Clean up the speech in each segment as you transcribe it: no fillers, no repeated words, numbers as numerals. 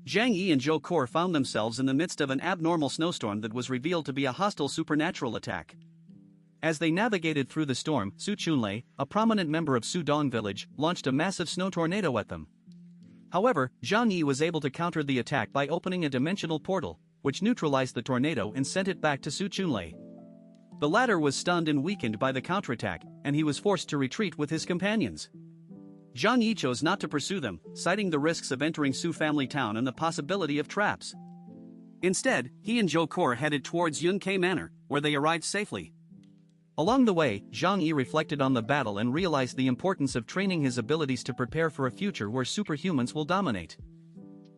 Jiang Yi and Zhou Kor found themselves in the midst of an abnormal snowstorm that was revealed to be a hostile supernatural attack. As they navigated through the storm, Su Chunlei, a prominent member of Su Dong village, launched a massive snow tornado at them. However, Jiang Yi was able to counter the attack by opening a dimensional portal, which neutralized the tornado and sent it back to Su Chunlei. The latter was stunned and weakened by the counterattack, and he was forced to retreat with his companions. Jiang Yi chose not to pursue them, citing the risks of entering Su family town and the possibility of traps. Instead, he and Zhou Kor headed towards Yunke Manor, where they arrived safely. Along the way, Jiang Yi reflected on the battle and realized the importance of training his abilities to prepare for a future where superhumans will dominate.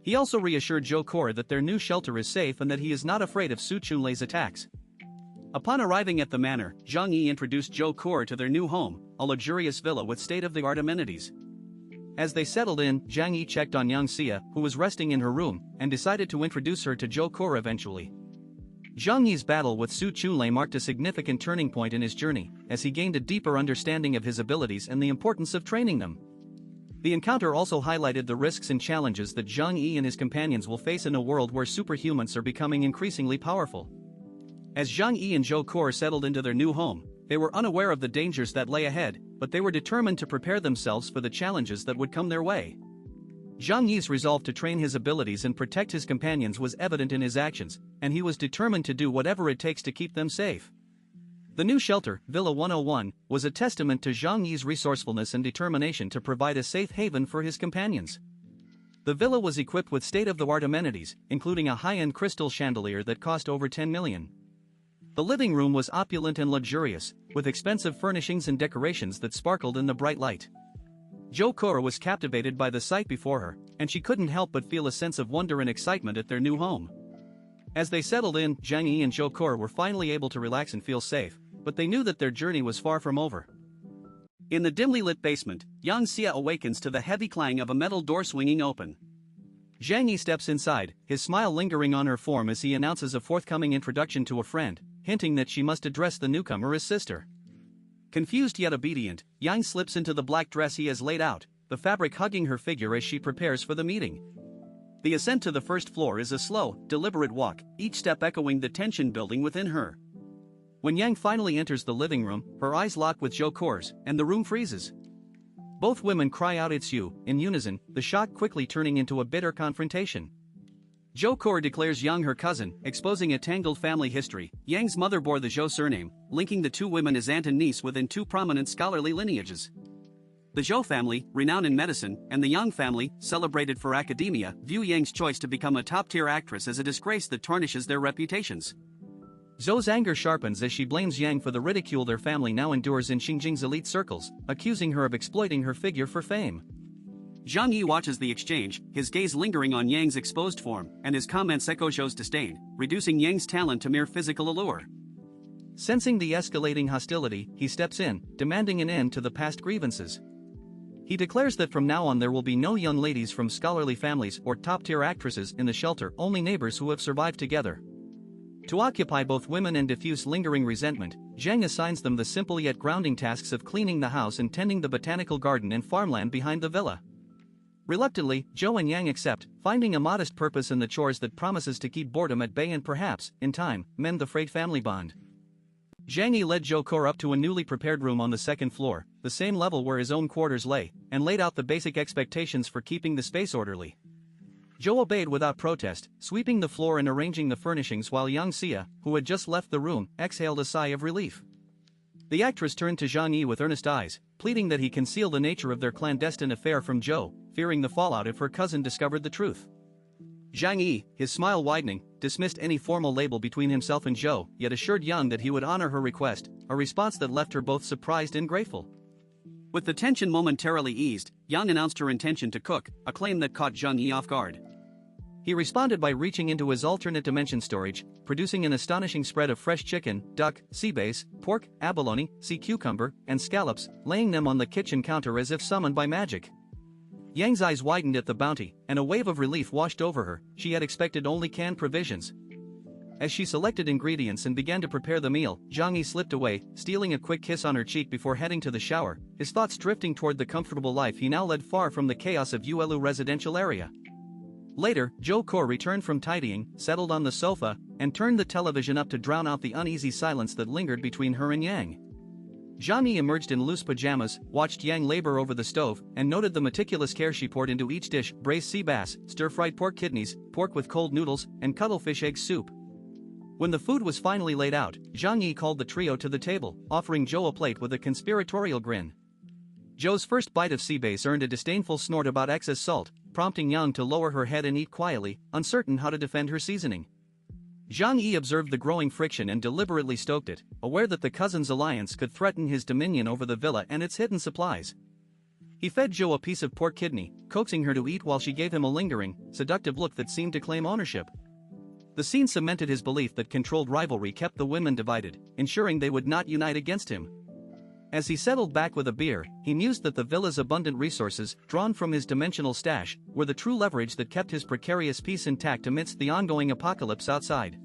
He also reassured Zhou Kor that their new shelter is safe and that he is not afraid of Su Chunlei's attacks. Upon arriving at the manor, Jiang Yi introduced Zhou Kor to their new home, a luxurious villa with state-of-the-art amenities. As they settled in, Jiang Yi checked on Yang Xia, who was resting in her room, and decided to introduce her to Zhou Kor eventually. Jiang Yi's battle with Su Chunlei marked a significant turning point in his journey, as he gained a deeper understanding of his abilities and the importance of training them. The encounter also highlighted the risks and challenges that Jiang Yi and his companions will face in a world where superhumans are becoming increasingly powerful. As Jiang Yi and Zhou Kor settled into their new home, they were unaware of the dangers that lay ahead, but they were determined to prepare themselves for the challenges that would come their way. Jiang Yi's resolve to train his abilities and protect his companions was evident in his actions, and he was determined to do whatever it takes to keep them safe. The new shelter, Villa 101, was a testament to Jiang Yi's resourcefulness and determination to provide a safe haven for his companions. The villa was equipped with state-of-the-art amenities, including a high-end crystal chandelier that cost over 10 million. The living room was opulent and luxurious, with expensive furnishings and decorations that sparkled in the bright light. Zhou Kor was captivated by the sight before her, and she couldn't help but feel a sense of wonder and excitement at their new home. As they settled in, Jiang Yi and Zhou Kor were finally able to relax and feel safe, but they knew that their journey was far from over. In the dimly lit basement, Yang Xia awakens to the heavy clang of a metal door swinging open. Jiang Yi steps inside, his smile lingering on her form as he announces a forthcoming introduction to a friend, hinting that she must address the newcomer as sister. Confused yet obedient, Yang slips into the black dress he has laid out, the fabric hugging her figure as she prepares for the meeting. The ascent to the first floor is a slow, deliberate walk, each step echoing the tension building within her. When Yang finally enters the living room, her eyes lock with Zhou Kor's, and the room freezes. Both women cry out "It's you," in unison, the shock quickly turning into a bitter confrontation. Zhou Kor declares Yang her cousin, exposing a tangled family history. Yang's mother bore the Zhou surname, linking the two women as aunt and niece within two prominent scholarly lineages. The Zhou family, renowned in medicine, and the Yang family, celebrated for academia, view Yang's choice to become a top-tier actress as a disgrace that tarnishes their reputations. Zhou's anger sharpens as she blames Yang for the ridicule their family now endures in Xinjiang's elite circles, accusing her of exploiting her figure for fame. Jiang Yi watches the exchange, his gaze lingering on Yang's exposed form, and his comments echo Zhou's disdain, reducing Yang's talent to mere physical allure. Sensing the escalating hostility, he steps in, demanding an end to the past grievances. He declares that from now on there will be no young ladies from scholarly families or top-tier actresses in the shelter, only neighbors who have survived together. To occupy both women and diffuse lingering resentment, Zhang assigns them the simple yet grounding tasks of cleaning the house and tending the botanical garden and farmland behind the villa. Reluctantly, Zhou and Yang accept, finding a modest purpose in the chores that promises to keep boredom at bay and perhaps, in time, mend the frayed family bond. Jiang Yi led Zhou Kor up to a newly prepared room on the second floor, the same level where his own quarters lay, and laid out the basic expectations for keeping the space orderly. Zhou obeyed without protest, sweeping the floor and arranging the furnishings while Yang Xia, who had just left the room, exhaled a sigh of relief. The actress turned to Jiang Yi with earnest eyes, pleading that he conceal the nature of their clandestine affair from Zhou, fearing the fallout if her cousin discovered the truth. Jiang Yi, his smile widening, dismissed any formal label between himself and Zhou, yet assured Yang that he would honor her request, a response that left her both surprised and grateful. With the tension momentarily eased, Yang announced her intention to cook, a claim that caught Jiang Yi off guard. He responded by reaching into his alternate dimension storage, producing an astonishing spread of fresh chicken, duck, sea bass, pork, abalone, sea cucumber, and scallops, laying them on the kitchen counter as if summoned by magic. Yang's eyes widened at the bounty, and a wave of relief washed over her. She had expected only canned provisions. As she selected ingredients and began to prepare the meal, Jiang Yi slipped away, stealing a quick kiss on her cheek before heading to the shower, his thoughts drifting toward the comfortable life he now led far from the chaos of Yuelu residential area. Later, Zhou Ko returned from tidying, settled on the sofa, and turned the television up to drown out the uneasy silence that lingered between her and Yang. Zhang Yi emerged in loose pajamas, watched Yang labor over the stove, and noted the meticulous care she poured into each dish: braised sea bass, stir-fried pork kidneys, pork with cold noodles, and cuttlefish egg soup. When the food was finally laid out, Zhang Yi called the trio to the table, offering Zhou a plate with a conspiratorial grin. Zhou's first bite of sea bass earned a disdainful snort about excess salt, prompting Yang to lower her head and eat quietly, uncertain how to defend her seasoning. Zhang Yi observed the growing friction and deliberately stoked it, aware that the cousins' alliance could threaten his dominion over the villa and its hidden supplies. He fed Zhou a piece of pork kidney, coaxing her to eat while she gave him a lingering, seductive look that seemed to claim ownership. The scene cemented his belief that controlled rivalry kept the women divided, ensuring they would not unite against him. As he settled back with a beer, he mused that the villa's abundant resources, drawn from his dimensional stash, were the true leverage that kept his precarious peace intact amidst the ongoing apocalypse outside.